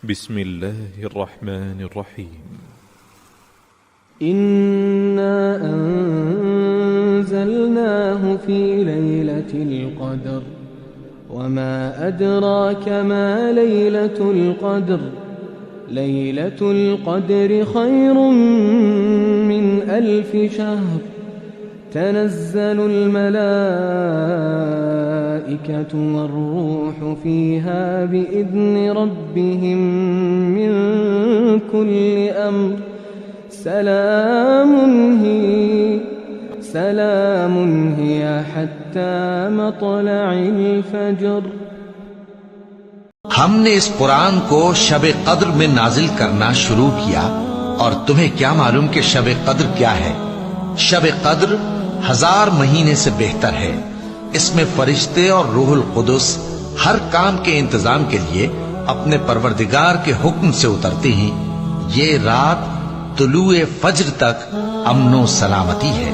बिस्मिल्लाहिर्रहमानिर्रहीम। इन्ना अंज़लनाहु फी लैलतिल क़द्र वमा अदराक मा लैलतुल क़द्र लैलतुल क़द्रि खैरुम मिन अल्फि शहर तनज़्ज़लुल मलाइकतु वर्रूहु फ़ीहा बिइज़्नि रब्बिहिम मिन कुल्लि अम्र सलामुन हिय हत्ता मत्लइल फज्र। हमने इस कुरान को शब कद्र में नाजिल करना शुरू किया और तुम्हें क्या मालूम कि शब कद्र क्या है? शब कद्र 1000 महीने से बेहतर है। इसमें फरिश्ते और रूहुल कुदुस हर काम के इंतजाम के लिए अपने परवरदिगार के हुक्म से उतरती हैं। ये रात तुलुए फज्र तक अमनो सलामती है।